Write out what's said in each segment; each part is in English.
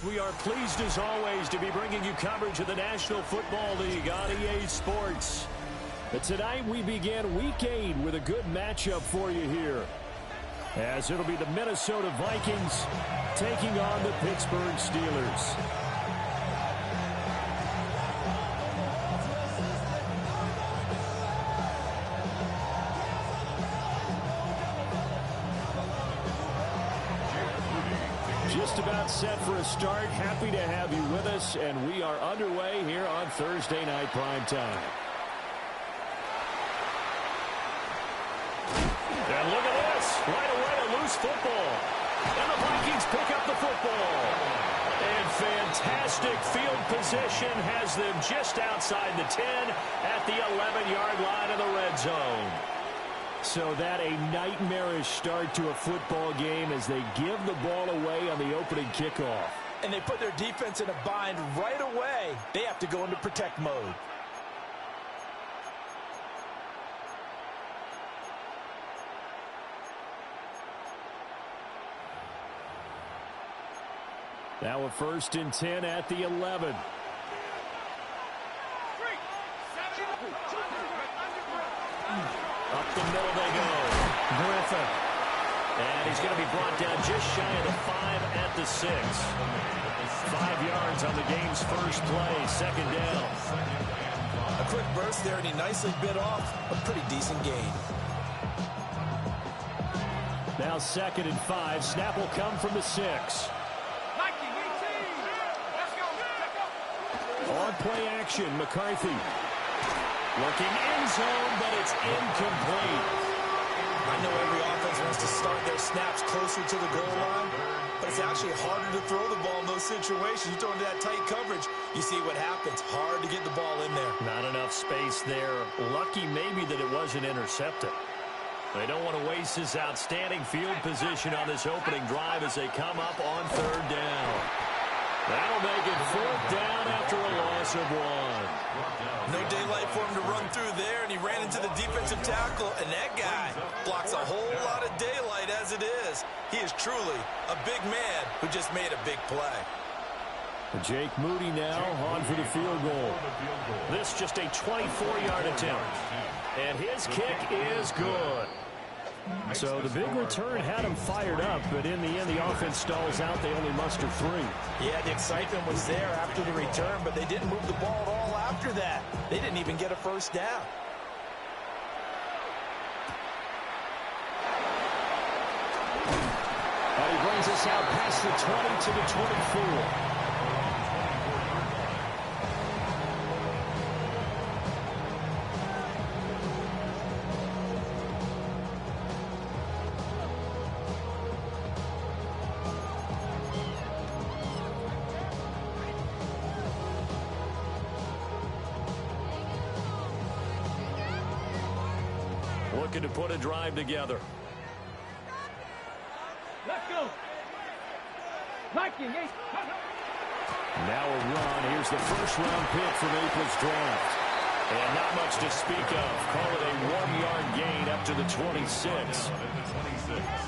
We are pleased as always to be bringing you coverage of the National Football League on EA Sports. But tonight we begin Week 8 with a good matchup for you here, as it'll be the Minnesota Vikings taking on the Pittsburgh Steelers. Just about set for a start. Happy to have you with us, and we are underway here on Thursday Night Primetime. And look at this. Right away, a loose football. And the Vikings pick up the football. And fantastic field position has them just outside the 10 at the 11-yard line of the red zone. So that a nightmarish start to a football game as they give the ball away on the opening kickoff. And they put their defense in a bind right away. They have to go into protect mode. Now a 1st and 10 at the 11. Up the middle they go. Griffin. And he's going to be brought down just shy of the 5 at the 6. 5 yards on the game's first play. 2nd down. A quick burst there, and he nicely bit off a pretty decent gain. Now 2nd and 5. Snap will come from the 6. On play action, McCarthy. Looking end zone, but it's incomplete. I know every offense wants to start their snaps closer to the goal line, but it's actually harder to throw the ball in those situations. You throw into that tight coverage, you see what happens. Hard to get the ball in there. Not enough space there. Lucky maybe that it wasn't intercepted. They don't want to waste this outstanding field position on this opening drive as they come up on 3rd down. That'll make it 4th down after a loss of 1. No daylight for him to run through there, and he ran into the defensive tackle, and that guy blocks a whole lot of daylight as it is. He is truly a big man who just made a big play. Jake Moody now on for the field goal. This just a 24-yard attempt, and his kick is good. So the big return had him fired up, but in the end, the offense stalls out. They only muster 3. Yeah, the excitement was there after the return, but they didn't move the ball at all after that. They didn't even get a 1st down. He brings us out past the 20 to the 24. Looking to put a drive together. Let's go. Now a run. Here's the 1st-round pick from April's draft. And not much to speak of. Call it a 1-yard gain up to the 26.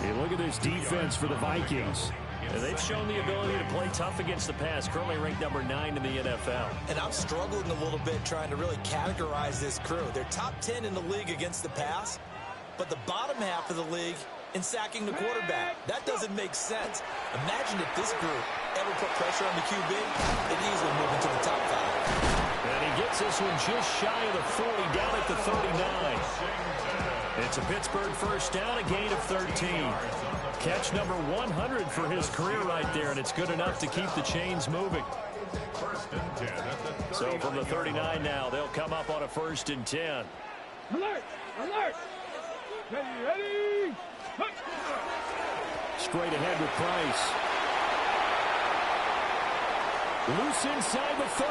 Hey, look at this defense for the Vikings. And they've shown the ability to play tough against the pass, currently ranked number 9 in the NFL. And I'm struggling a little bit trying to really categorize this crew. They're top 10 in the league against the pass, but the bottom half of the league in sacking the quarterback. That doesn't make sense. Imagine if this group ever put pressure on the QB, they'd easily move into the top 5. And he gets this one just shy of the 40, down at the 39. It's a Pittsburgh 1st down, a gain of 13. Catch number 100 for his career right there, and it's good enough to keep the chains moving. So from the 39 now, they'll come up on a 1st and 10. Alert! Alert! Ready! Straight ahead with Price. Loose inside the 30.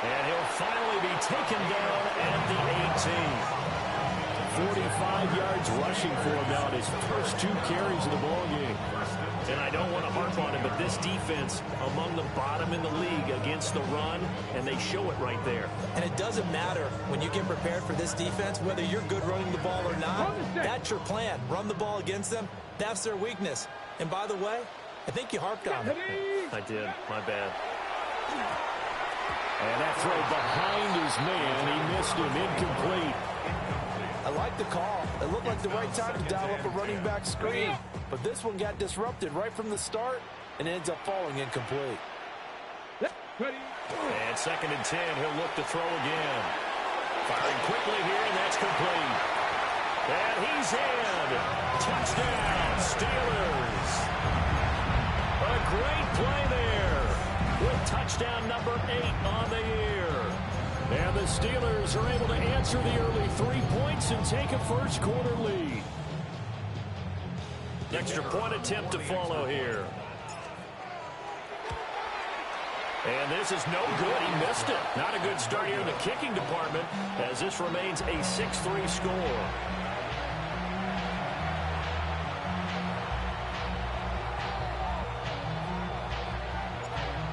And he'll finally be taken down at the 18. 45 yards rushing for him now in his first 2 carries of the ballgame. And I don't want to harp on it, but this defense among the bottom in the league against the run, and they show it right there. And it doesn't matter when you get prepared for this defense, whether you're good running the ball or not. That's your plan. Run the ball against them. That's their weakness. And by the way, I think you harped on it. I did. My bad. And that throw behind his man. He missed him. Incomplete. I like the call. It looked like the right time to dial up a running back screen. But this one got disrupted right from the start and ends up falling incomplete. And 2nd and 10. He'll look to throw again. Firing quickly here, and that's complete. And he's in. Touchdown, Steelers. A great play there with touchdown number 8 on the year. And the Steelers are able to answer the early 3 points and take a first quarter lead. Extra point attempt to follow here. And this is no good. He missed it. Not a good start here in the kicking department as this remains a 6-3 score.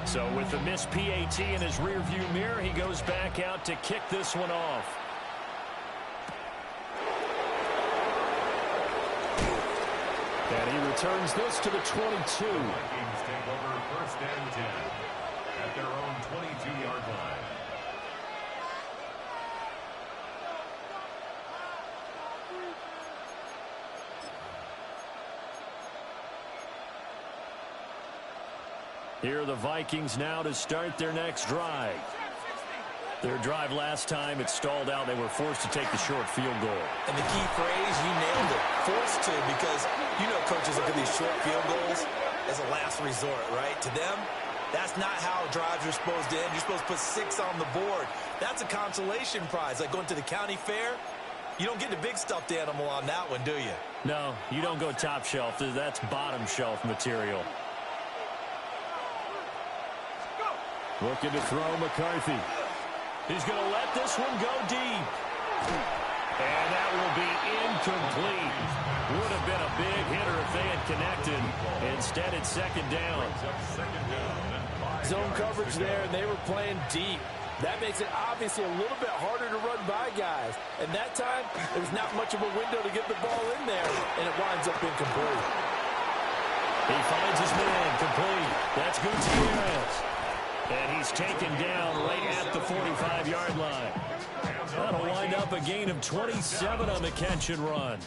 So with the missed PAT in his rearview mirror, he goes back out to kick this one off. And he returns this to the 22. Vikings take over 1st and 10 at their own 22-yard line. Here are the Vikings now to start their next drive. Their drive last time, it stalled out. They were forced to take the short field goal. And the key phrase, you nailed it, forced to, because you know coaches look at these short field goals as a last resort, right? To them, that's not how drives are supposed to end. You're supposed to put 6 on the board. That's a consolation prize, like going to the county fair. You don't get the big stuffed animal on that one, do you? No, you don't go top shelf. That's bottom shelf material. Looking to throw McCarthy. He's going to let this one go deep. And that will be incomplete. Would have been a big hitter if they had connected. Instead, it's 2nd down. Zone coverage there, and they were playing deep. That makes it obviously a little bit harder to run by guys. And that time, there was not much of a window to get the ball in there, and it winds up incomplete. He finds his man complete. That's Gutierrez. And he's taken down right at the 45-yard line. That'll wind up a gain of 27 on the catch and run.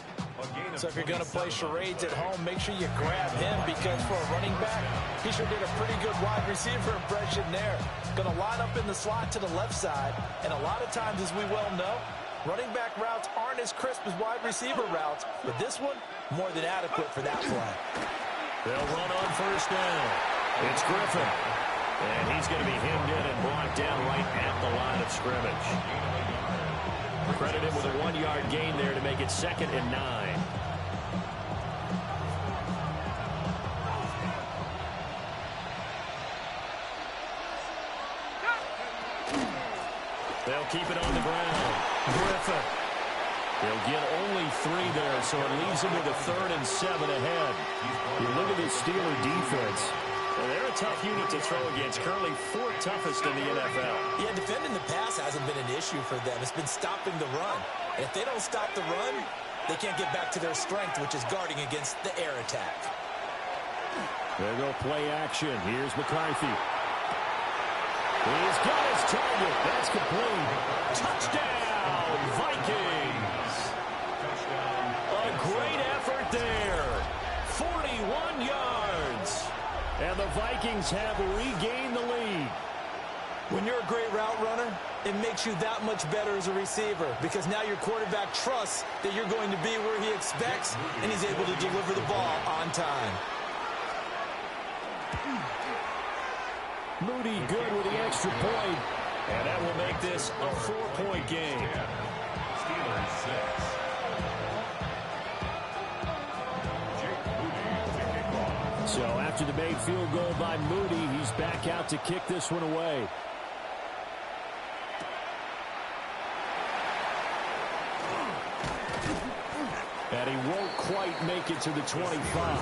So if you're going to play charades at home, make sure you grab him, because for a running back, he sure did a pretty good wide receiver impression there. Going to line up in the slot to the left side. And a lot of times, as we well know, running back routes aren't as crisp as wide receiver routes. But this one, more than adequate for that play. They'll run on 1st down. It's Griffin. And he's going to be hemmed in and brought down right at the line of scrimmage. Credit him with a 1-yard gain there to make it 2nd and 9. They'll keep it on the ground. Griffin. They'll get only 3 there, so it leaves them with a 3rd and 7 ahead. You look at this Steeler defense. Well, they're a tough unit to throw against. Currently 4th toughest in the NFL. Yeah, defending the pass hasn't been an issue for them. It's been stopping the run. And if they don't stop the run, they can't get back to their strength, which is guarding against the air attack. There go play action. Here's McCarthy. He's got his target. That's complete. Touchdown, Vikings. A great effort there. 41 yards. And the Vikings have regained the lead. When you're a great route runner, it makes you that much better as a receiver, because now your quarterback trusts that you're going to be where he expects, and he's able to deliver the ball on time. Moody good with the extra point. And that will make this a 4-point game. Steelers 6. So after the made field goal by Moody, he's back out to kick this one away. And he won't quite make it to the 25.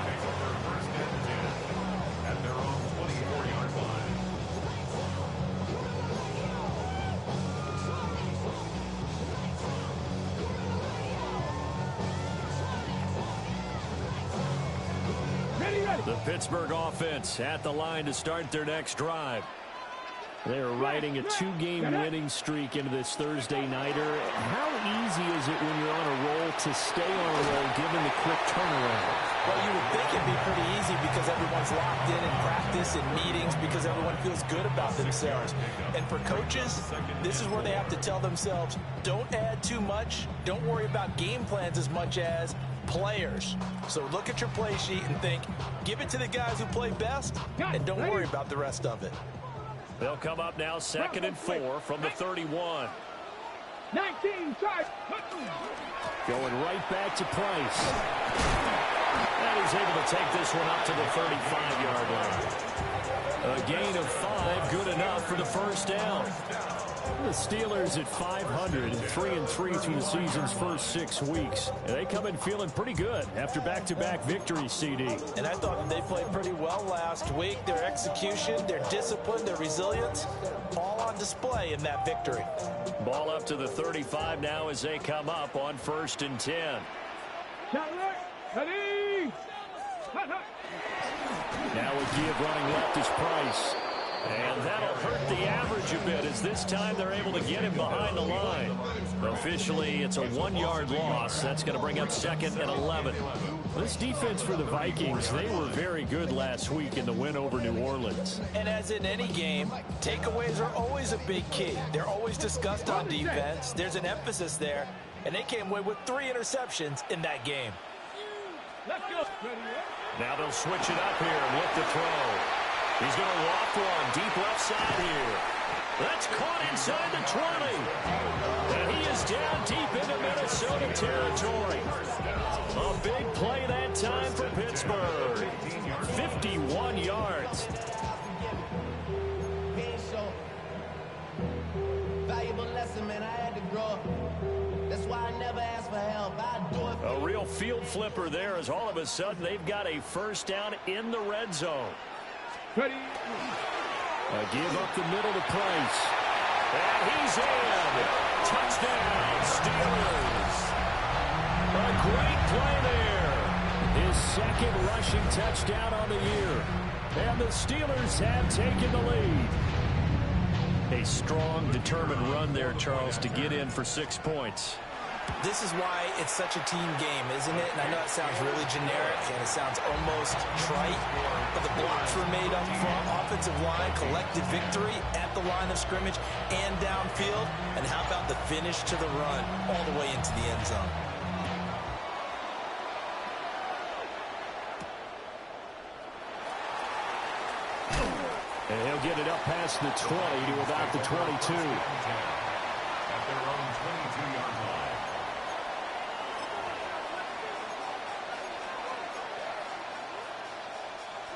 At their own 24-yard line. The Pittsburgh offense at the line to start their next drive. They're riding a 2-game winning streak into this Thursday nighter. How easy is it when you're on a roll to stay on a roll given the quick turnaround? Well, you would think it'd be pretty easy because everyone's locked in practice and meetings because everyone feels good about themselves. And for coaches, this is where they have to tell themselves, don't add too much. Don't worry about game plans as much as players. So look at your play sheet and think, give it to the guys who play best, and don't worry about the rest of it. They'll come up now 2nd and 4 from the 31. 19, charge. Going right back to Price. And he's able to take this one up to the 35-yard line. A gain of 5, good enough for the first down. The Steelers at 500, 3-3 through the season's first 6 weeks. And they come in feeling pretty good after back-to-back victories, CD. And I thought that they played pretty well last week. Their execution, their discipline, their resilience, all on display in that victory. Ball up to the 35 now as they come up on 1st and 10. Ready. Now a give running left is Price. And that'll hurt the average a bit as this time they're able to get him behind the line. Officially, it's a 1-yard loss. That's going to bring up 2nd and 11. This defense for the Vikings, they were very good last week in the win over New Orleans. And as in any game, takeaways are always a big key. They're always discussed on defense. There's an emphasis there. And they came away with 3 interceptions in that game. Let's go. Now they'll switch it up here and look to throw. He's going to walk one deep left side here. That's caught inside the 20. And he is down deep into Minnesota territory. A big play that time for Pittsburgh. 51 yards. Valuable lesson, man. I had to grow up. That's why I never ask for help. I do it. A real field flipper there as all of a sudden they've got a first down in the red zone. Ready. A give up the middle to Price. And he's in. Touchdown, Steelers. A great play there. His 2nd rushing touchdown on the year. And the Steelers have taken the lead. A strong, determined run there, Charles, to get in for 6 points. This is why it's such a team game, isn't it? And I know it sounds really generic and it sounds almost trite, but the blocks were made up front, offensive line, collective victory at the line of scrimmage and downfield. And how about the finish to the run all the way into the end zone? And he'll get it up past the 20 to about the 22. At their own 22-yard line.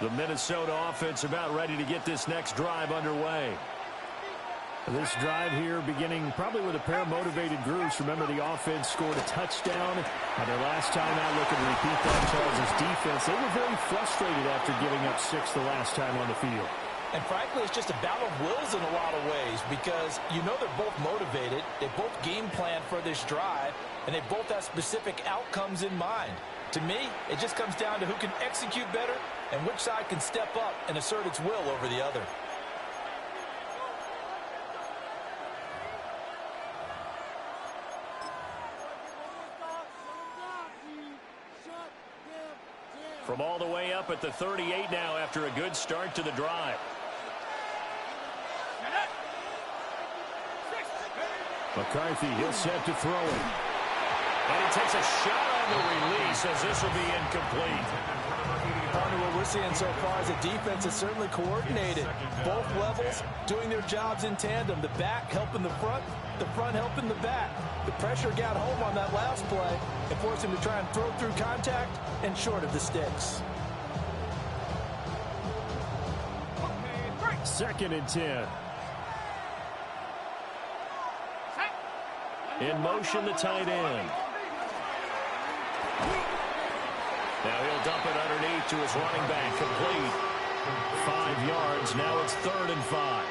The Minnesota offense about ready to get this next drive underway. This drive here beginning probably with a pair of motivated groups. Remember, the offense scored a touchdown. And their last time out, looking to repeat that, Charles' defense. They were very frustrated after giving up 6 the last time on the field. And frankly, it's just a battle of wills in a lot of ways because you know they're both motivated. They both game plan for this drive, and they both have specific outcomes in mind. To me, it just comes down to who can execute better and which side can step up and assert its will over the other. From all the way up at the 38 now after a good start to the drive. McCarthy, he'll set to throw it. And he takes a shot on the release as this will be incomplete. Partner, what we're seeing so far is the defense is certainly coordinated. Both levels doing their jobs in tandem. The back helping the front helping the back. The pressure got home on that last play and forced him to try and throw through contact and short of the sticks. 2nd and 10. In motion, the tight end. Now he'll dump it underneath to his running back, complete. 5 yards, now it's 3rd and 5.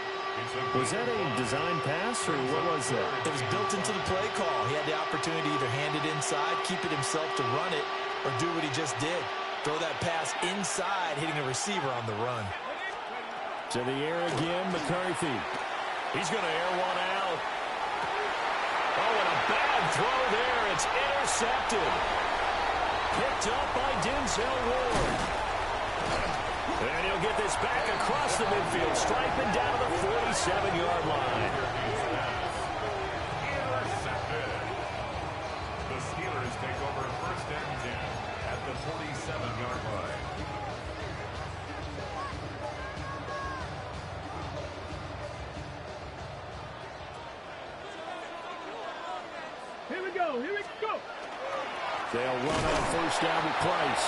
Was that a design pass, or what was that? It was built into the play call. He had the opportunity to either hand it inside, keep it himself to run it, or do what he just did. Throw that pass inside, hitting a receiver on the run. To the air again, McCarthy. He's going to air one out. Oh, and a bad throw there. It's intercepted. Picked up by Denzel Ward. And he'll get this back across the midfield, striping down to the 47-yard line. The Steelers take over first and 10 at the 47-yard line. Here we go. Here we go. They'll run on first down with Price.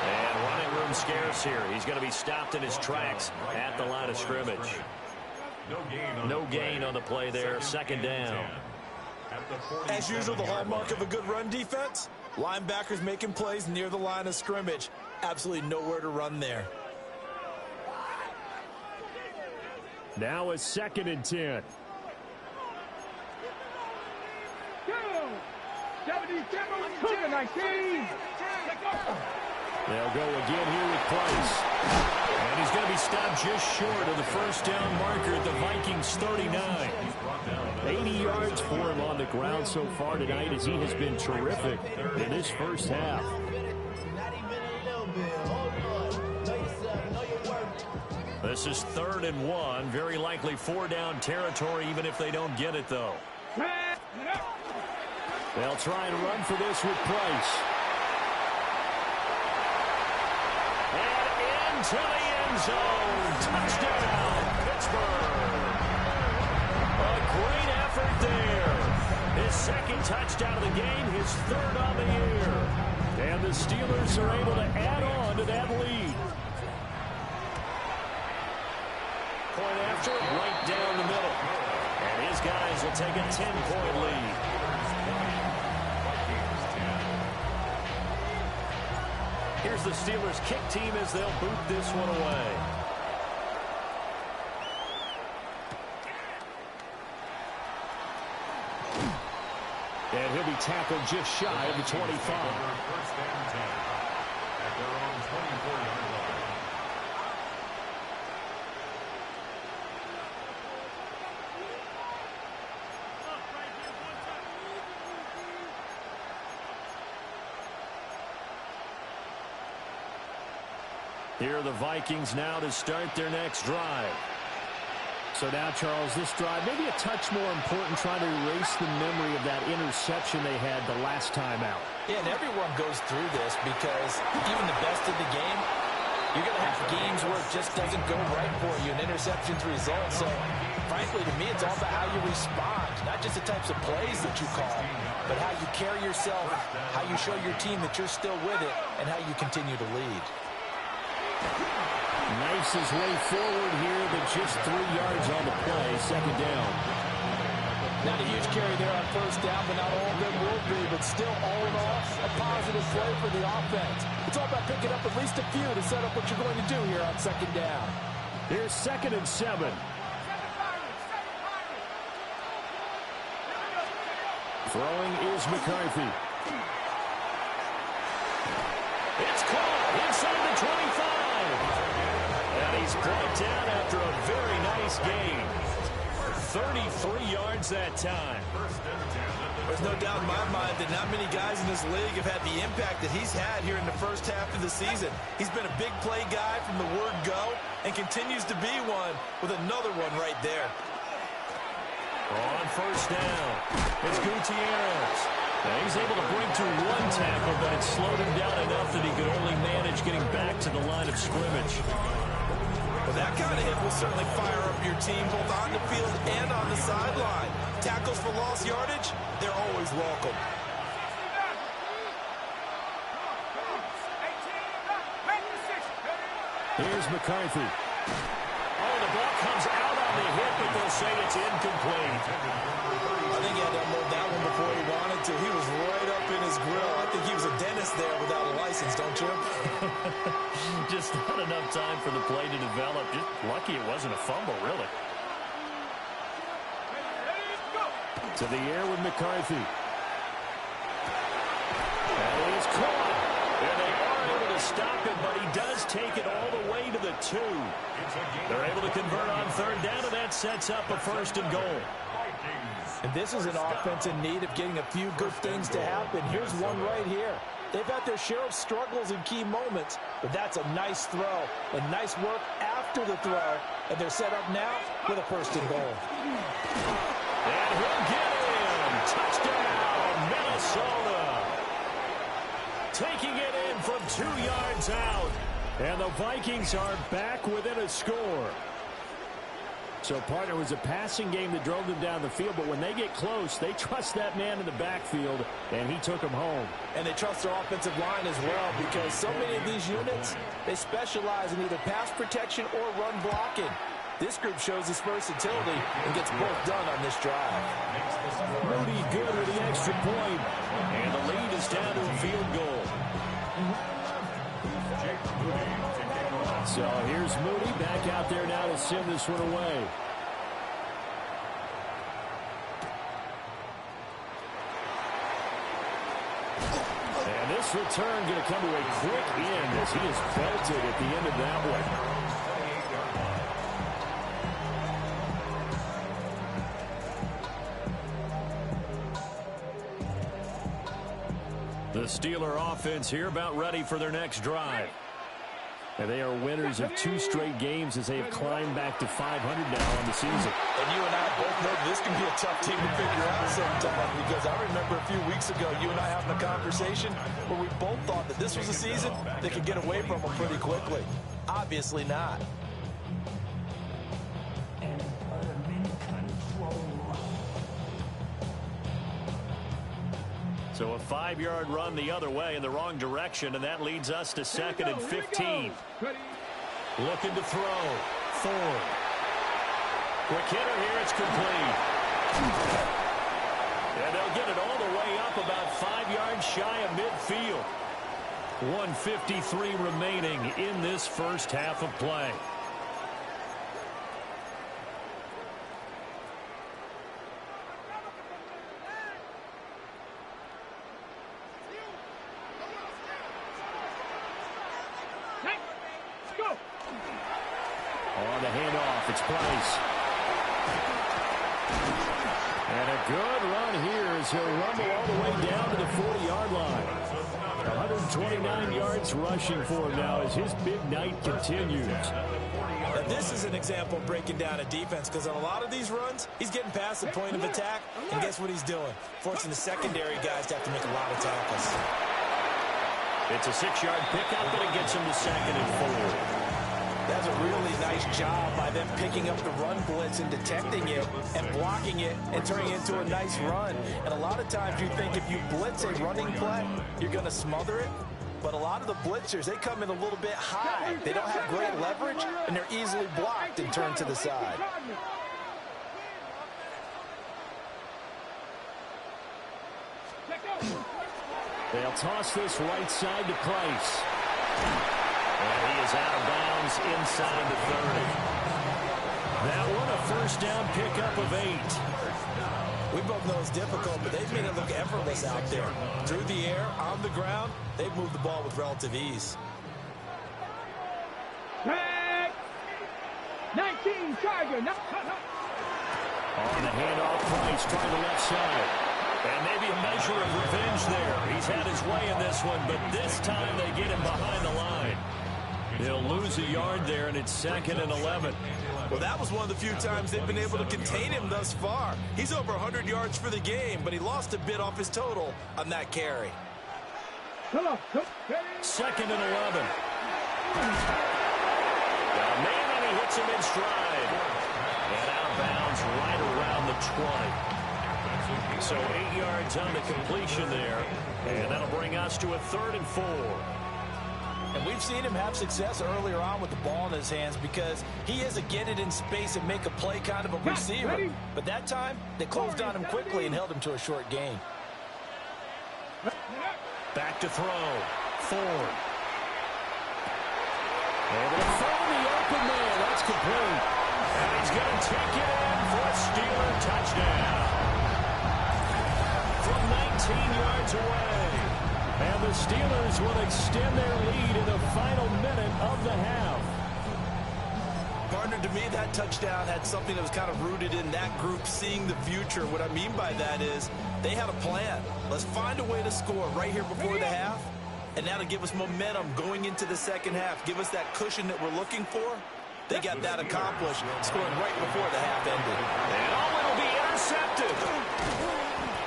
And running room scarce here. He's going to be stopped in his tracks at the line of scrimmage. No gain on the play there. Second down. As usual, the hallmark of a good run defense. Linebackers making plays near the line of scrimmage. Absolutely nowhere to run there. Now it's 2nd and 10. Go. 77 to the 19. They'll go again here with Price. And he's going to be stopped just short of the first down marker at the Vikings 39. 80 yards for him on the ground so far tonight as he has been terrific in this first half. Not even a little bit. Hold on. Know yourself. Know your worth. This is 3rd and 1. Very likely 4-down territory even if they don't get it, though. They'll try and run for this with Price. And into the end zone. Touchdown, Pittsburgh. A great effort there. His 2nd touchdown of the game, his 3rd on the year. And the Steelers are able to add on to that lead. Point after, right down the middle. And his guys will take a 10-point lead. Here's the Steelers kick team as they'll boot this one away. And he'll be tackled just shy of the 25. First and 10 at their own 24-yard line. Here are the Vikings now to start their next drive. So now, Charles, this drive maybe a touch more important, trying to erase the memory of that interception they had the last time out. Yeah, and everyone goes through this because even the best in the game, you're going to have games where it just doesn't go right for you, and interceptions result. So, frankly, to me, it's all about how you respond, not just the types of plays that you call, but how you carry yourself, how you show your team that you're still with it, and how you continue to lead. Knifes his way forward here, but just 3 yards on the play. 2nd down. Not a huge carry there on first down, but not all of them will be. But still, all in all, a positive play for the offense. It's all about picking up at least a few to set up what you're going to do here on 2nd down. Here's 2nd and 7. Throwing is McCarthy. It's caught inside the 25. And he's brought down after a very nice gain. 33 yards that time. There's no doubt in my mind that not many guys in this league have had the impact that he's had here in the first half of the season. He's been a big play guy from the word go and continues to be one with another one right there. On first down, it's Gutierrez. Now he's able to break through 1 tackle, but it slowed him down enough that he could only manage getting back to the line of scrimmage. Well, that kind of hit will certainly fire up your team both on the field and on the sideline. Tackles for lost yardage, they're always welcome. Here's McCarthy. Oh, the ball comes out on the hit, but they'll say it's incomplete. I think he had to unload that one before he wanted to. He was right up in his grill. I think he was a dentist there without a license, don't you? Just not enough time for the play to develop. Just lucky it wasn't a fumble, really. To the air with McCarthy. That is caught. And they are able to stop him, but he does take it all the way to the 2. They're able to convert on third down, and that sets up a 1st and goal. And this is an offense in need of getting a few good things to happen. Here's one right here. They've had their share of struggles in key moments, but that's a nice throw and nice work after the throw. And they're set up now with a 1st and goal. And he'll get in. Touchdown, Minnesota. Taking it in from 2 yards out. And the Vikings are back within a score. So, partner, it was a passing game that drove them down the field, but when they get close, they trust that man in the backfield, and he took them home. And they trust their offensive line as well, because so many of these units, they specialize in either pass protection or run blocking. This group shows its versatility and gets both done on this drive. Moody good with the extra point, and the lead is down to a field goal. So here's Moody back out there now to send this one away. And this return going to come to a quick end as he is belted at the end of that one. The Steeler offense here about ready for their next drive. And they are winners of 2 straight games as they have climbed back to 500 now on the season. And you and I both know this can be a tough team to figure out sometimes, because I remember a few weeks ago you and I having a conversation where we both thought that this was a season they could get away from them pretty quickly. Obviously not. So a 5-yard run the other way in the wrong direction, and that leads us to 2nd and 15. Looking to throw. Ford. Quick hitter here. It's complete. And they'll get it all the way up about 5 yards shy of midfield. 1:53 remaining in this first half of play. On the handoff, it's Price. And a good run here as he'll rumble all the way down to the 40-yard line. 129 yards rushing for him now as his big night continues. Now this is an example of breaking down a defense, because on a lot of these runs, he's getting past the point of attack, and guess what he's doing? Forcing the secondary guys to have to make a lot of tackles. It's a 6-yard pickup, but it gets him to 2nd and 4. That's a really nice job by them picking up the run blitz and detecting it and blocking it and turning it into a nice run. And a lot of times you think if you blitz a running play, you're going to smother it. But a lot of the blitzers, they come in a little bit high. They don't have great leverage, and they're easily blocked and turned to the side. They'll toss this right side to Price. And he is out of bounds inside the 30. That one a first down pickup of 8. We both know it's difficult, but they've made it look effortless out there. Through the air, on the ground, they've moved the ball with relative ease. 19 Charger. On the handoff, Price trying the left side. And maybe a measure of revenge there. He's had his way in this one, but this time they get him behind the line. He'll lose a yard there, and it's 2nd and 11. Well, that was one of the few times they've been able to contain him thus far. He's over 100 yards for the game, but he lost a bit off his total on that carry. 2nd and 11. Man, and he hits him in stride. And out of bounds right around the 20. So 8 yards on the completion there. And that'll bring us to a 3rd and 4. And we've seen him have success earlier on with the ball in his hands, because he is a get it in space and make a play kind of a receiver. But that time, they closed on him quickly and held him to a short gain. Back to throw. Ford. Able to find the open man. That's complete. And he's going to take it in for a Steeler touchdown. From 19 yards away. And the Steelers will extend their lead in the final minute of the half. Partner, to me, that touchdown had something that was kind of rooted in that group seeing the future. What I mean by that is they had a plan. Let's find a way to score right here before the half, and that'll give us momentum going into the second half, give us that cushion that we're looking for. They got that accomplished, scoring right before the half ended. And it'll be intercepted.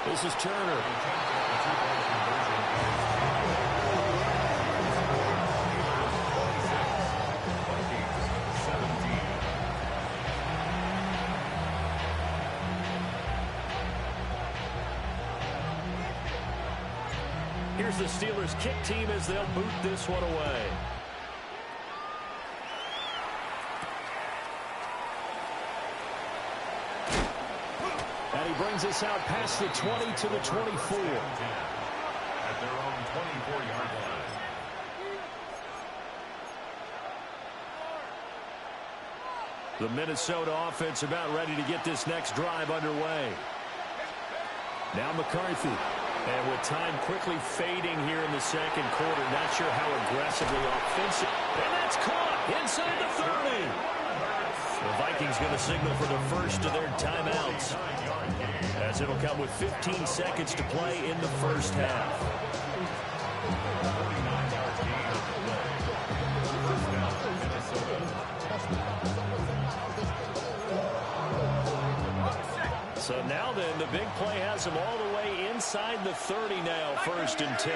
This is Turner. Here's the Steelers kick team as they'll boot this one away. And he brings us out past the 20 to the 24. At their own 24-yard line. The Minnesota offense about ready to get this next drive underway. Now McCarthy. And with time quickly fading here in the second quarter, not sure how aggressively offensive. And that's caught inside the 30. The Vikings going to signal for the first of their timeouts, as it'll come with 15 seconds to play in the first half. So now then, the big play has them all the way inside the 30 now, 1st and 10.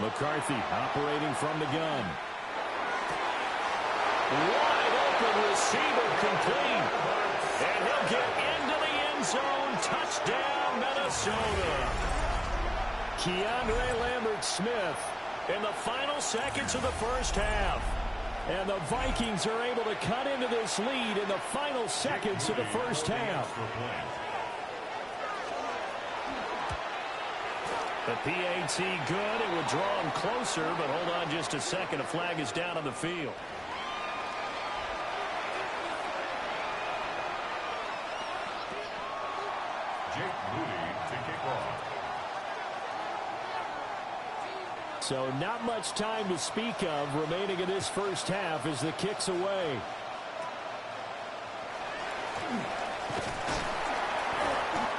McCarthy operating from the gun. Wide open receiver complete. And he'll get into the end zone. Touchdown, Minnesota. Keandre Lambert-Smith in the final seconds of the first half. And the Vikings are able to cut into this lead in the final seconds of the first half. The PAT good. It would draw him closer, but hold on just a second. A flag is down on the field. Jake Moody to kick off. So not much time to speak of remaining in this first half as the kick's away.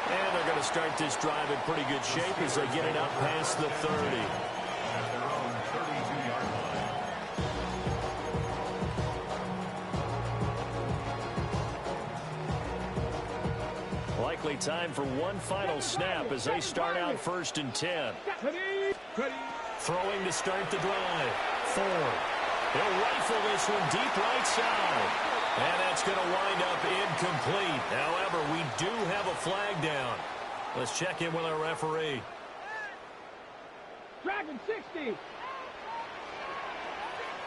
And they're going to start this drive in pretty good shape as they get it out past the 30. At their own 32-yard line. Likely time for one final snap as they start out 1st and 10. Throwing to start the drive. Ford. He'll rifle this one deep right side. And that's going to wind up incomplete. However, we do have a flag down. Let's check in with our referee. Dragon 60.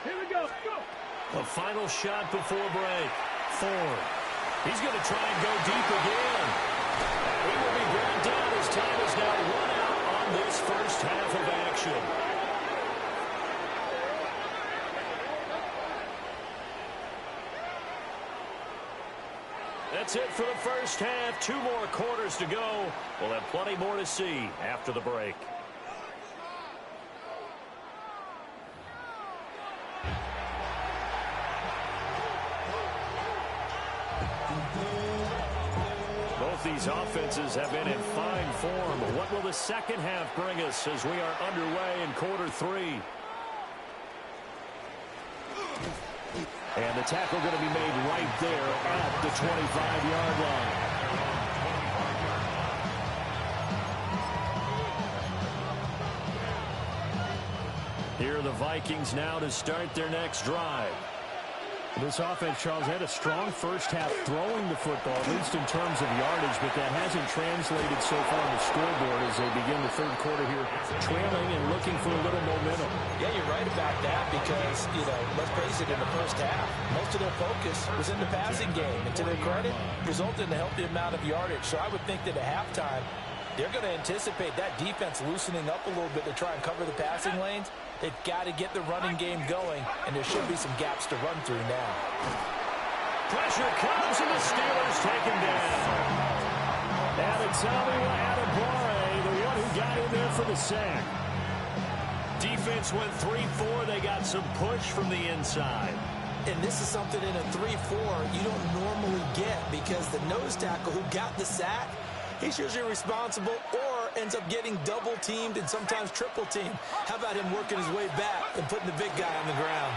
Here we go. Go. The final shot before break. Ford. He's going to try and go deep again. And he will be brought down as time is now run out on this first half of action. That's it for the first half. 2 more quarters to go. We'll have plenty more to see after the break. Both these offenses have been in fine form. What will the second half bring us as we are underway in quarter 3? And the tackle going to be made right there at the 25-yard line. Here are the Vikings now to start their next drive. This offense, Charles, had a strong first half throwing the football, at least in terms of yardage, but that hasn't translated so far on the scoreboard as they begin the third quarter here, trailing and looking for a little momentum. Yeah, you're right about that because, let's face it, in the first half, most of their focus was in the passing game. And to their credit, resulted in a healthy amount of yardage. So I would think that at halftime, they're going to anticipate that defense loosening up a little bit to try and cover the passing lanes. They've got to get the running game going, and there should be some gaps to run through now. Pressure comes, and the Steelers take him down. And Wh0aTV, the one who got in there for the sack. Defense went 3-4. They got some push from the inside. And this is something in a 3-4 you don't normally get because the nose tackle who got the sack, he's usually responsible or ends up getting double-teamed and sometimes triple-teamed. How about him working his way back and putting the big guy on the ground?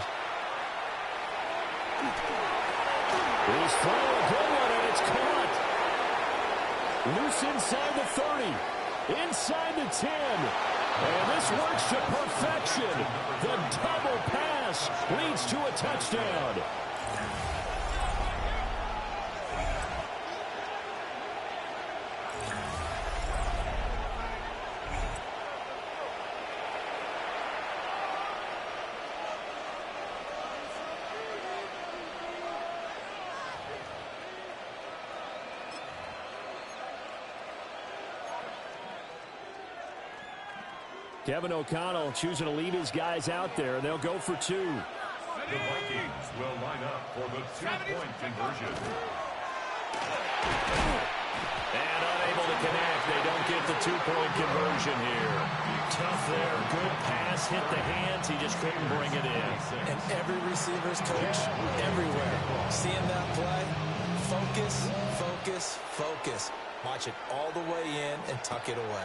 He's throwing a good one, and it's caught. Loose inside the 30, inside the 10. And this works to perfection. The double pass leads to a touchdown. Kevin O'Connell choosing to leave his guys out there. They'll go for 2. The Vikings will line up for the 2-point conversion. And unable to connect. They don't get the 2-point conversion here. Tough there. Good pass. Hit the hands. He just couldn't bring it in. And every receiver's coach everywhere. Seeing that play, focus, focus, focus. Watch it all the way in and tuck it away.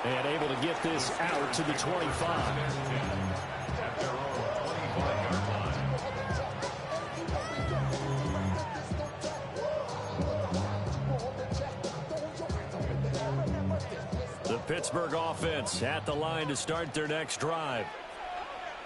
And able to get this out to the 25. At their own 25-yard line. The Pittsburgh offense at the line to start their next drive.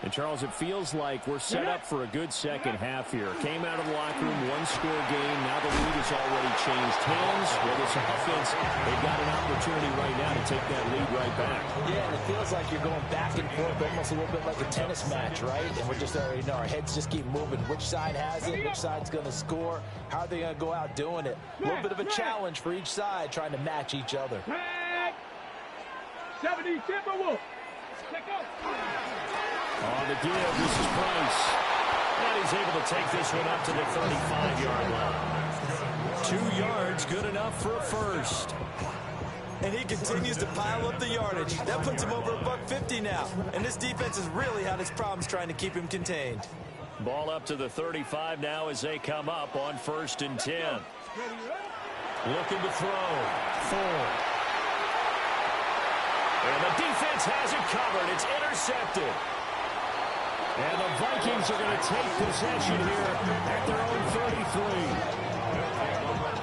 And, Charles, it feels like we're set up for a good second half here. Came out of the locker room, one-score game. Now the lead has already changed hands. Well, this offense, they've got an opportunity right now to take that lead right back. Yeah, and it feels like you're going back and forth, almost a little bit like a tennis match, right? And we're just already know our heads just keep moving. Which side has it? Which side's going to score? How are they going to go out doing it? A little bit of a challenge for each side, trying to match each other. 70 Timberwolves. Check out. On the give, this is Price. And he's able to take this one up to the 35-yard line. 2 yards, good enough for a first. And he continues to pile up the yardage. That puts him over $150 now. And this defense has really had its problems trying to keep him contained. Ball up to the 35 now as they come up on 1st and 10. Looking to throw. 4. And the defense has it covered. It's intercepted. And the Vikings are going to take possession here at their own 33.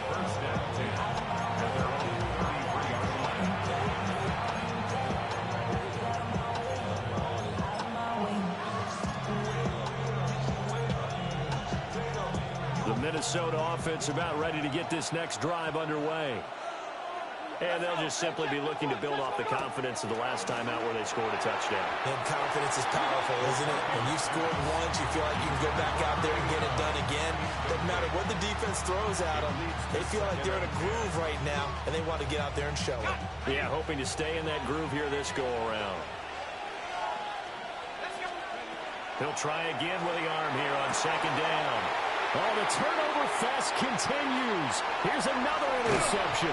First down 10 at their own 33-yard line. The Minnesota offense about ready to get this next drive underway. And they'll just simply be looking to build off the confidence of the last time out where they scored a touchdown. And confidence is powerful, isn't it? When you've scored once, you feel like you can go back out there and get it done again. Doesn't matter what the defense throws at them. They feel like they're in a groove right now, and they want to get out there and show it. Yeah, hoping to stay in that groove here this go-around. He'll try again with the arm here on 2nd down. Oh, the turnover fest continues. Here's another interception.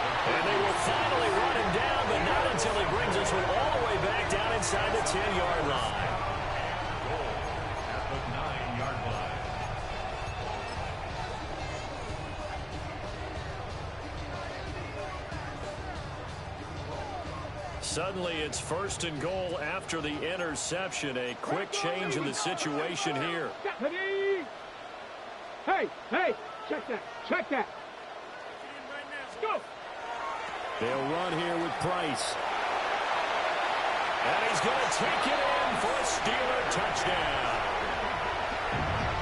And they will finally run him down, but not until he brings us all the way back down inside the 10-yard line. Goal at the 9-yard line. Suddenly, it's 1st and goal after the interception. A quick change in the situation here. Hey, check that. Check that. Let's go. They'll run here with Price. And he's going to take it in for a Steeler touchdown.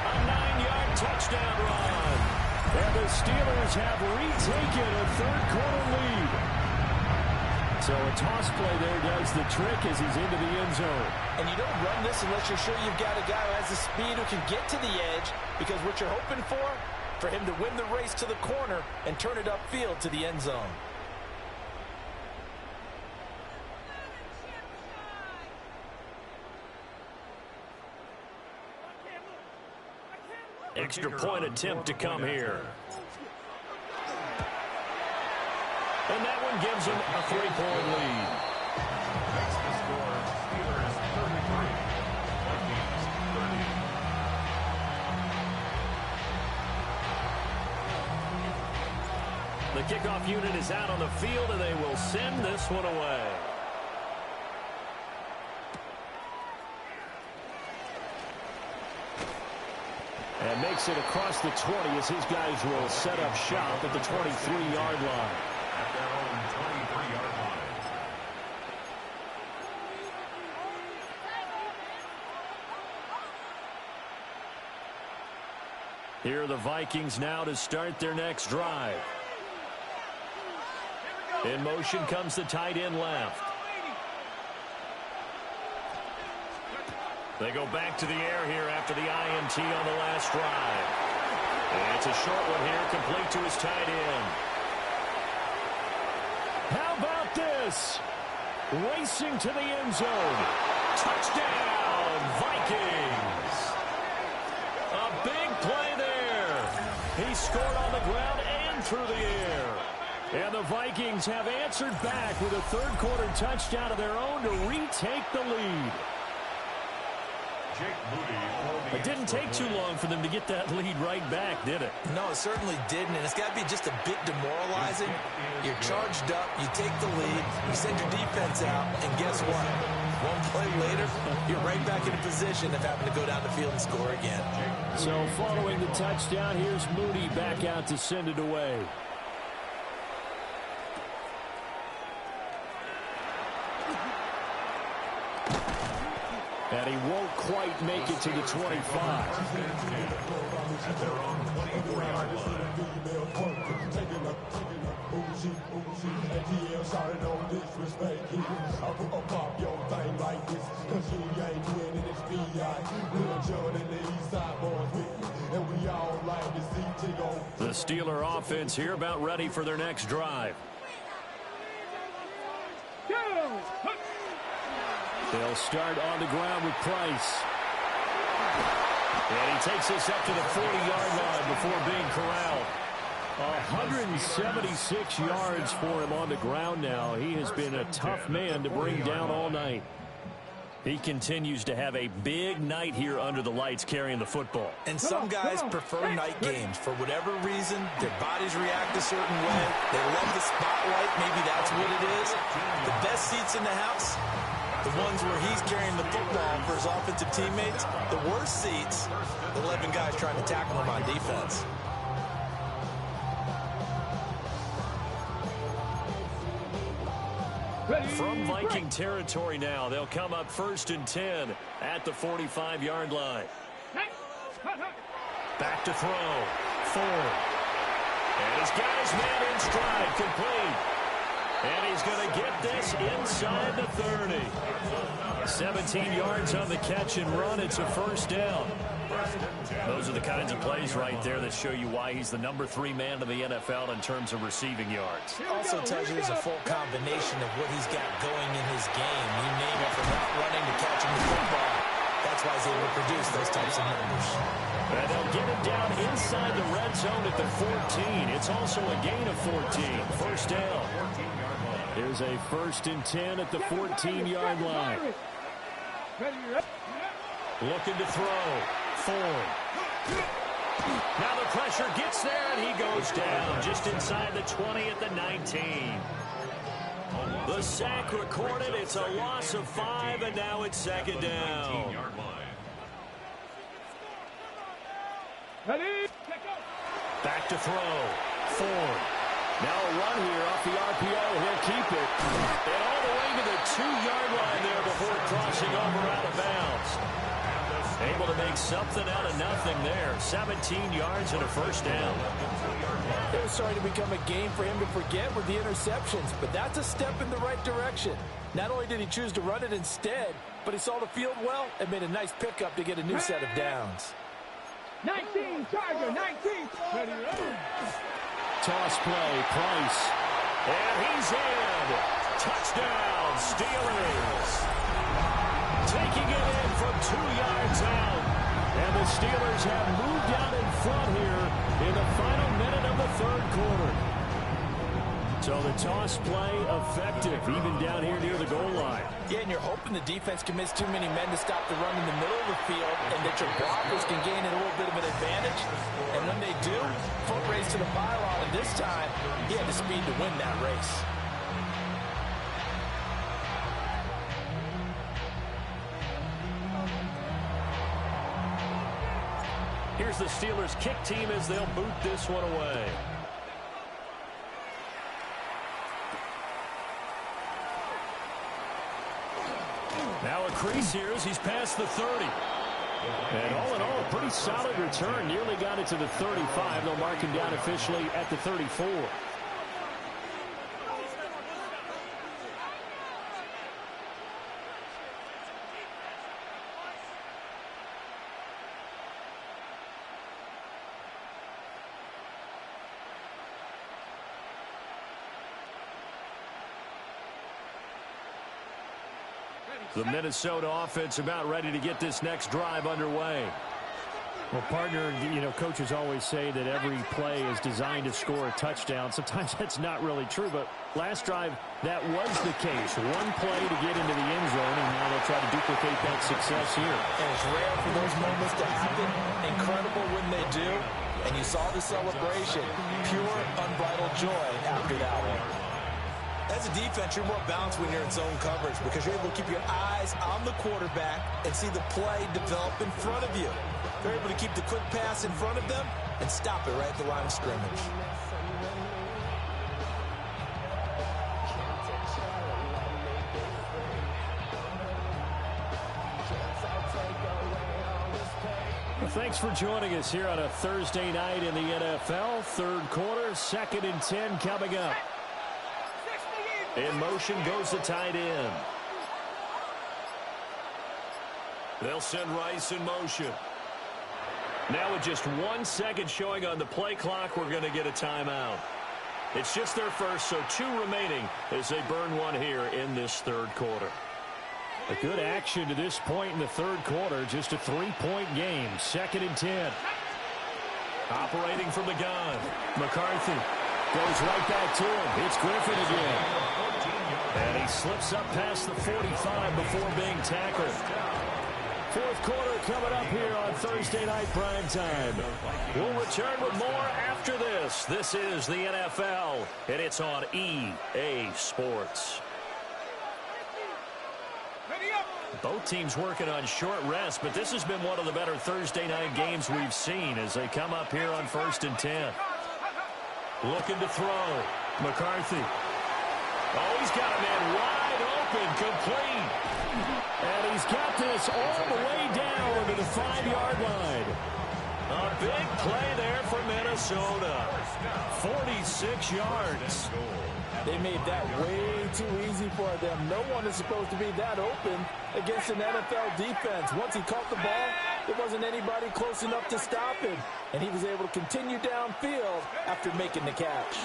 A 9-yard touchdown run. And the Steelers have retaken a third-quarter lead. So a toss play there does the trick as he's into the end zone. And you don't run this unless you're sure you've got a guy who has the speed who can get to the edge, because what you're hoping for him to win the race to the corner and turn it upfield to the end zone. Extra point attempt to come here. And that one gives them a 3-point lead. Makes the score Steelers 33, Vikings 30. The kickoff unit is out on the field, and they will send this one away. And makes it across the 20 as his guys will set up shop at the 23-yard line. At their own 23-yard line. Here are the Vikings now to start their next drive. In motion comes the tight end left. They go back to the air here after the INT on the last drive. And it's a short one here, complete to his tight end. How about this? Racing to the end zone. Touchdown, Vikings! A big play there. He scored on the ground and through the air. And the Vikings have answered back with a third-quarter touchdown of their own to retake the lead. It didn't take too long for them to get that lead right back, did it? No, it certainly didn't, and it's got to be just a bit demoralizing. You're charged up, you take the lead, you send your defense out, and guess what? One play later, you're right back in a position of having to go down the field and score again. So following the touchdown, here's Moody back out to send it away. And he won't quite make it to the 25. At their own 24-yard line. The Steeler offense here about ready for their next drive. They'll start on the ground with Price. And he takes this up to the 40-yard line before being corralled. 176 yards for him on the ground now. He has been a tough man to bring down all night. He continues to have a big night here under the lights carrying the football. And some guys prefer night games. For whatever reason, their bodies react a certain way. They love the spotlight. Maybe that's what it is. The best seats in the house, the ones where he's carrying the football for his offensive teammates. The worst seats, the 11 guys trying to tackle him on defense. From Viking territory now, they'll come up 1st and 10 at the 45-yard line. Back to throw. Ford. And he's got his man in stride, complete. And he's going to get this inside the 30. 17 yards on the catch and run. It's a first down. Those are the kinds of plays right there that show you why he's the number 3 man in the NFL in terms of receiving yards. Also tells you there's a full combination of what he's got going in his game. You name it, from out running to catching the football. That's why he's able to produce those types of numbers. And they'll get it down inside the red zone at the 14. It's also a gain of 14. First down. Here's a 1st and 10 at the 14-yard line. Looking to throw. Ford. Now the pressure gets there, and he goes down just inside the 20 at the 19. The sack recorded. It's a loss of 5, and now it's 2nd down. Back to throw. Ford. Now a run here off the RPO. He'll keep it. And all the way to the 2-yard line there before crossing over out of bounds. Able to make something out of nothing there. 17 yards and a first down. It was starting to become a game for him to forget with the interceptions, but that's a step in the right direction. Not only did he choose to run it instead, but he saw the field well and made a nice pickup to get a new set of downs. 19, Charger, 19. Toss play, Price. And he's in. Touchdown, Steelers. Taking it in from 2 yards out. And the Steelers have moved out in front here in the final minute of the third quarter. So the toss play effective, even down here near the goal line. Yeah, and you're hoping the defense commits too many men to stop the run in the middle of the field and that your blockers can gain a little bit of an advantage. And when they do, foot race to the pylon, and this time, he had the speed to win that race. Here's the Steelers kick team as they'll boot this one away. Now a crease here as he's past the 30. And all in all, a pretty solid return. Nearly got it to the 35. They'll mark him down officially at the 34. The Minnesota offense about ready to get this next drive underway. Well, partner, you know, coaches always say that every play is designed to score a touchdown. Sometimes that's not really true, but last drive, that was the case. One play to get into the end zone, and now they'll try to duplicate that success here. And it's rare for those moments to happen. Incredible when they do. And you saw the celebration. Pure, unbridled joy after that one. As a defense, you're more balanced when you're in zone coverage because you're able to keep your eyes on the quarterback and see the play develop in front of you. They're able to keep the quick pass in front of them and stop it right at the line of scrimmage. Well, thanks for joining us here on a Thursday night in the NFL. Third quarter, 2nd and 10 coming up. In motion goes the tight end. They'll send Rice in motion. Now with just 1 second showing on the play clock, we're going to get a timeout. It's just their first, so 2 remaining as they burn one here in this third quarter. A good action to this point in the third quarter. Just a 3-point game. 2nd and 10. Operating from the gun. McCarthy goes right back to him. It's Griffin again. And he slips up past the 45 before being tackled. Fourth quarter coming up here on Thursday Night Prime Time. We'll return with more after this. This is the NFL, and it's on EA Sports. Both teams working on short rest, but this has been one of the better Thursday night games we've seen as they come up here on 1st and 10. Looking to throw. McCarthy. Oh, he's got a man wide open, complete. And he's got this all the way down to the 5-yard line. A big play there for Minnesota. 46 yards. They made that way too easy for them. No one is supposed to be that open against an NFL defense. Once he caught the ball, there wasn't anybody close enough to stop him. And he was able to continue downfield after making the catch.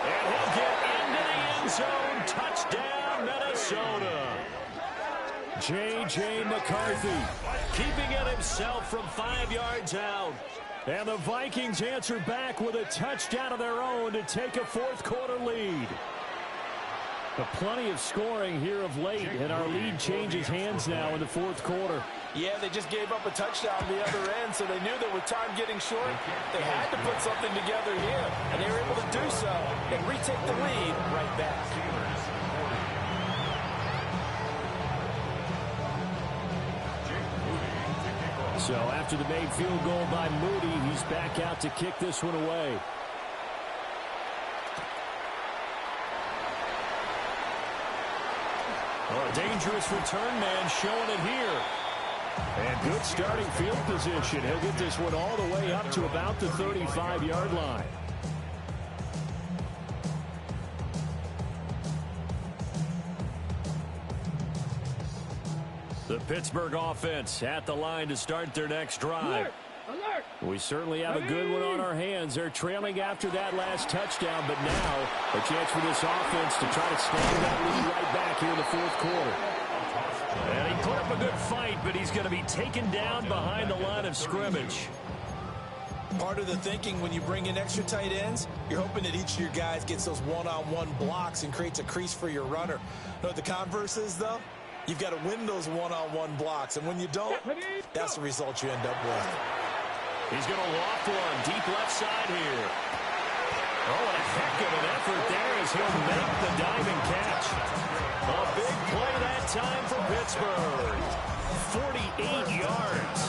And he'll get into the end zone. Touchdown, Minnesota. J.J. McCarthy keeping it himself from 5 yards out. And the Vikings answer back with a touchdown of their own to take a fourth quarter lead. But plenty of scoring here of late, and our lead changes hands now in the fourth quarter. Yeah, they just gave up a touchdown on the other end, so they knew that with time getting short, they had to put something together here, and they were able to do so and retake the lead right back. So after the made field goal by Moody, he's back out to kick this one away. Oh, a dangerous return man showing it here. And good starting field position. He'll get this one all the way up to about the 35-yard line. The Pittsburgh offense at the line to start their next drive. Alert! We certainly have a good one on our hands. They're trailing after that last touchdown, but now a chance for this offense to try to snag that lead right back here in the fourth quarter. And he put up a good fight, but he's going to be taken down behind the line of scrimmage. Part of the thinking when you bring in extra tight ends, you're hoping that each of your guys gets those one-on-one blocks and creates a crease for your runner. You know what the converse is, though? You've got to win those one-on-one blocks, and when you don't, that's the result you end up with. He's going to loft one deep left side here. Oh, and a heck of an effort there as he'll make the diving catch. A big play that time for Pittsburgh. 48 yards.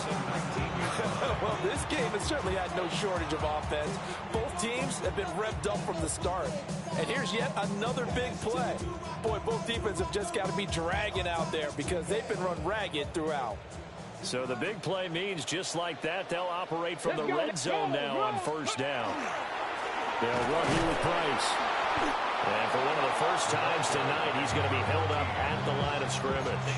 Well, this game has certainly had no shortage of offense. Both teams have been revved up from the start. And here's yet another big play. Boy, both defenses have just got to be dragging out there because they've been run ragged throughout. So the big play means just like that, they'll operate from the red zone now on first down. They'll run here with Price. And for one of the first times tonight, he's going to be held up at the line of scrimmage.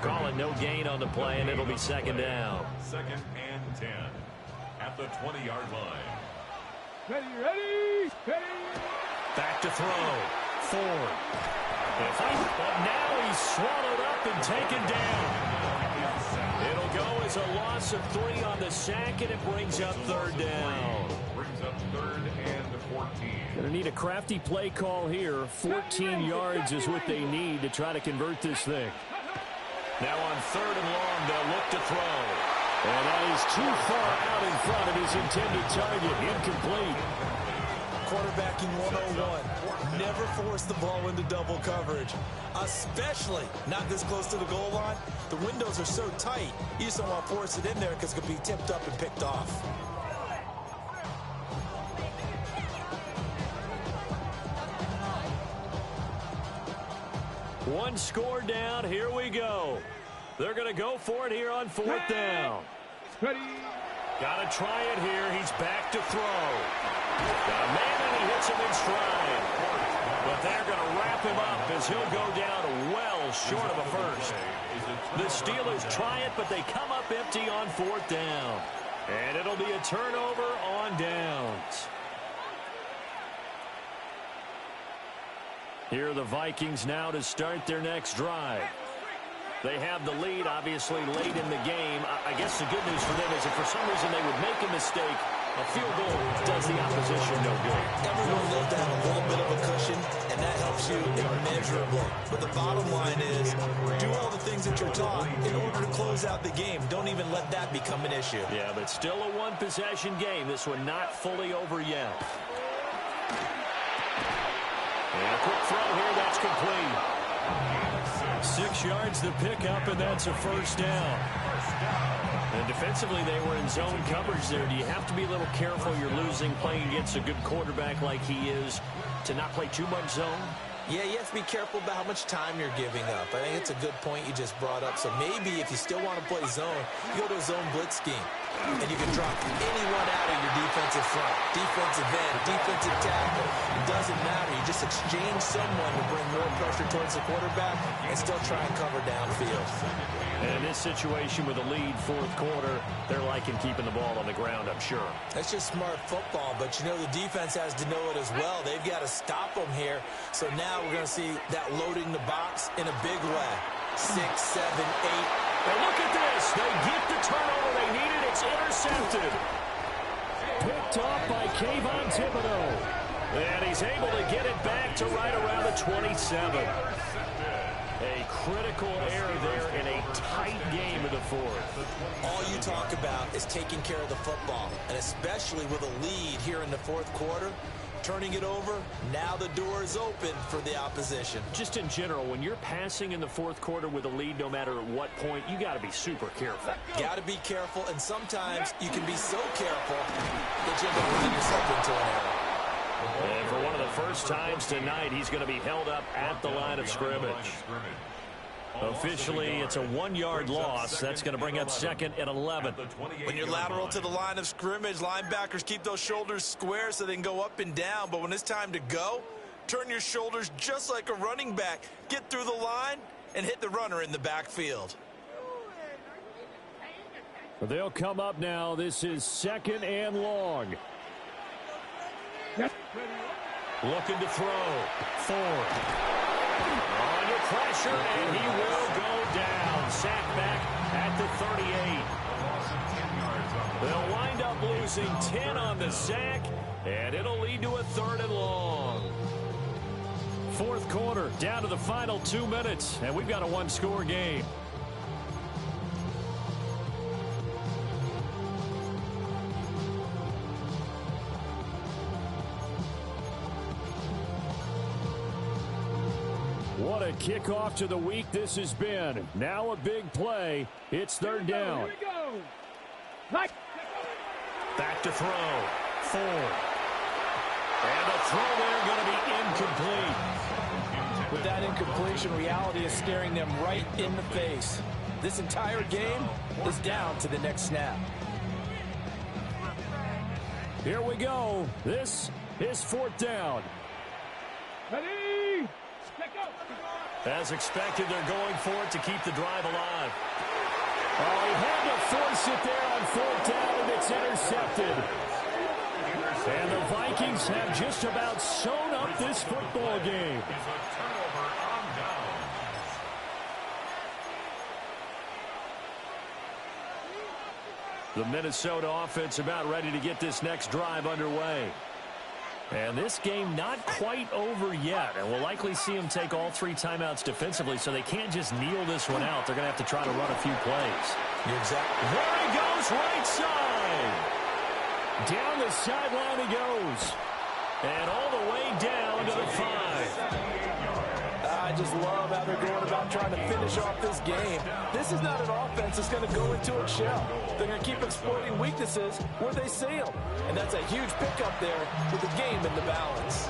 Calling no gain on the play, and it'll be second down. 2nd and 10 at the 20-yard line. Ready. Back to throw. Ford. But now he's swallowed up and taken down. It'll go as a loss of 3 on the sack, and it brings up third down. Brings up 3rd and 14. Going to need a crafty play call here. 14 yards is what they need to try to convert this thing. Now on 3rd and long, they'll look to throw. And that is too far out in front of his intended target. Incomplete. Quarterbacking 101. Never force the ball into double coverage, especially not this close to the goal line. The windows are so tight, you just don't want to force it in there because it could be tipped up and picked off. One score down. Here we go. They're going to go for it here on 4th down. Got to try it here. He's back to throw. Got a man and he hits him in stride. But they're going to wrap him up as he'll go down well short of a first. The Steelers try it, but they come up empty on 4th down. And it'll be a turnover on downs. Here are the Vikings now to start their next drive. They have the lead, obviously, late in the game. I guess the good news for them is if for some reason they would make a mistake, a field goal does the opposition no good. Everyone loves to have a little bit of a cushion, and that helps you immeasurably. But the bottom line is, do all the things that you're taught in order to close out the game. Don't even let that become an issue. Yeah, but still a one-possession game. This one not fully over yet. And a quick throw here, that's complete. 6 yards to pick up, and that's a first down. And defensively, they were in zone coverage there. Do you have to be a little careful? You're losing, playing against a good quarterback like he is, to not play too much zone? Yeah, you have to be careful about how much time you're giving up. I think it's a good point you just brought up. So maybe if you still want to play zone, you go to a zone blitz scheme. And you can drop anyone out of your defensive front. Defensive end, defensive tackle. It doesn't matter. You just exchange someone to bring more pressure towards the quarterback and still try and cover downfield. And in this situation with a lead 4th quarter, they're liking keeping the ball on the ground, I'm sure. That's just smart football, but you know the defense has to know it as well. They've got to stop them here. So now we're going to see that loading the box in a big way. 6, 7, 8. And look at this. They get the turnover they needed. It's intercepted. Picked off by Kayvon Thibodeau. And he's able to get it back to right around the 27. A critical error there in a tight game in the 4th. All you talk about is taking care of the football, and especially with a lead here in the 4th quarter, turning it over, now the door is open for the opposition. Just in general, when you're passing in the 4th quarter with a lead, no matter at what point, you got to be super careful. Got to be careful, and sometimes you can be so careful that you're going to run yourself into an error. And for one of the first times tonight, he's going to be held up at the line of scrimmage. Officially, it's a 1-yard loss. That's going to bring up 2nd and 11. When you're lateral to the line of scrimmage, linebackers keep those shoulders square so they can go up and down. But when it's time to go, turn your shoulders just like a running back. Get through the line and hit the runner in the backfield. They'll come up now. This is 2nd and long. Looking to throw. Ford. Under pressure, and he will go down. Sacked back at the 38. They'll wind up losing 10 on the sack, and it'll lead to a 3rd and long. Fourth quarter, down to the final 2 minutes, and we've got a one-score game. What a kickoff to the week this has been. Now a big play. It's 3rd down. Here we go. Back to throw. Ford. And the throw there going to be incomplete. With that incompletion, reality is staring them right in the face. This entire game is down to the next snap. Here we go. This is 4th down. Ready? As expected, they're going for it to keep the drive alive. Oh, he had to force it there on 4th down, and it's intercepted. And the Vikings have just about sewn up this football game. The Minnesota offense about ready to get this next drive underway. And this game not quite over yet. And we'll likely see them take all 3 timeouts defensively, so they can't just kneel this one out. They're going to have to try to run a few plays. Exactly. There he goes, right side. Down the sideline he goes. And all the way down to the 5. I just love how they're going about trying to finish off this game. This is not an offense that's going to go into its shell. They're going to keep exploiting weaknesses where they see them. And that's a huge pickup there with the game in the balance.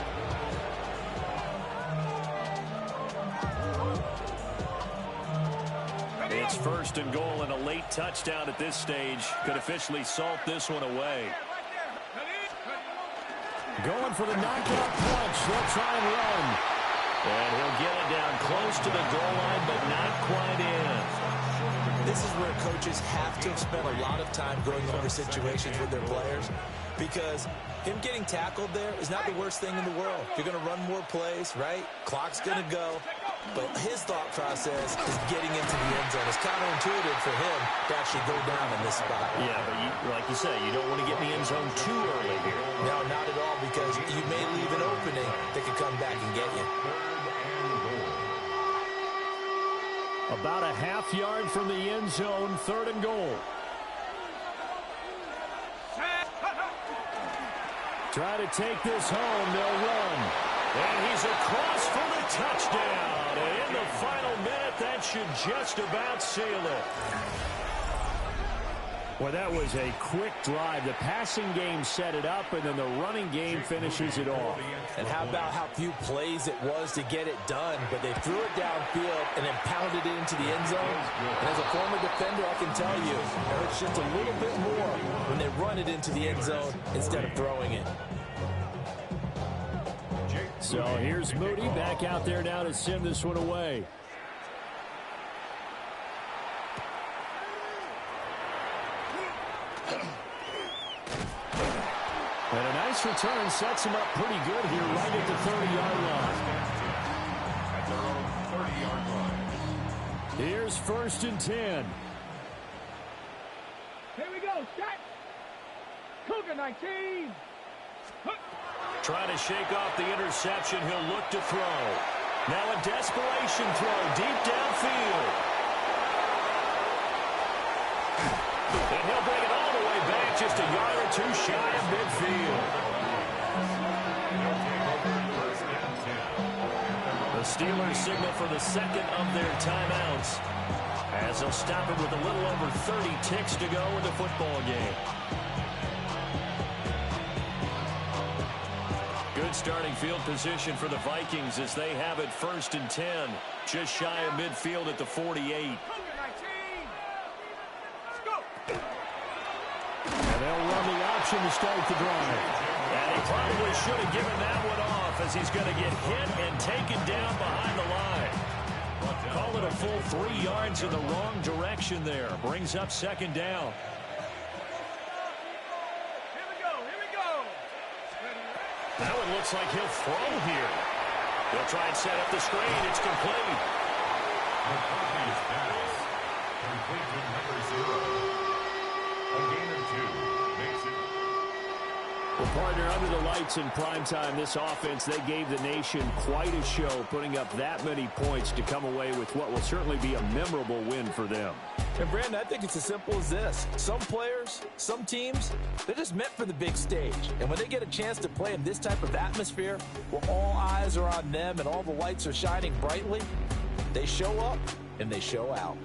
It's 1st and goal, and a late touchdown at this stage could officially salt this one away. Going for the knockout punch. They'll try and run. And he'll get it down close to the goal line, but not quite in. This is where coaches have to have spent a lot of time going over situations with their players, because him getting tackled there is not the worst thing in the world. You're going to run more plays, right? Clock's going to go. But his thought process is getting into the end zone. It's counterintuitive for him to actually go down in this spot. Yeah, but like you say, you don't want to get in the end zone too early here. No, not at all, because you may leave an opening that could come back and get you. About a half-yard from the end zone, 3rd and goal. Try to take this home, they'll run. And he's across for the touchdown. And in the final minute, that should just about seal it. Well, that was a quick drive. The passing game set it up, and then the running game finishes it off. And how about how few plays it was to get it done, but they threw it downfield and then pounded it into the end zone. And as a former defender, I can tell you, it hurts just a little bit more when they run it into the end zone instead of throwing it. So here's Moody back out there now to send this one away. And a nice return sets him up pretty good here right at the 30-yard line. At their own 30-yard line. Here's 1st and 10. Here we go. Set. Cougar 19. Trying to shake off the interception. He'll look to throw. Now a desperation throw deep downfield. And he'll bring it all the way back, just a yard or two shy of midfield. The Steelers signal for the 2nd of their timeouts, as they'll stop it with a little over 30 ticks to go in the football game. Good starting field position for the Vikings as they have it 1st and 10, just shy of midfield at the 48. And they'll run the option to start the drive. And he probably should have given that one off, as he's going to get hit and taken down behind the line. Call it a full 3 yards in the wrong direction there. Brings up 2nd down. Here we go. That one looks like he'll throw here. They'll try and set up the screen. It's complete. McCarthy's pass. Complete to number 0. A gain of 2 makes it. Well, partner, under the lights in primetime, this offense, they gave the nation quite a show, putting up that many points to come away with what will certainly be a memorable win for them. And, Brandon, I think it's as simple as this. Some players, some teams, they're just meant for the big stage. And when they get a chance to play in this type of atmosphere, where all eyes are on them and all the lights are shining brightly, they show up and they show out.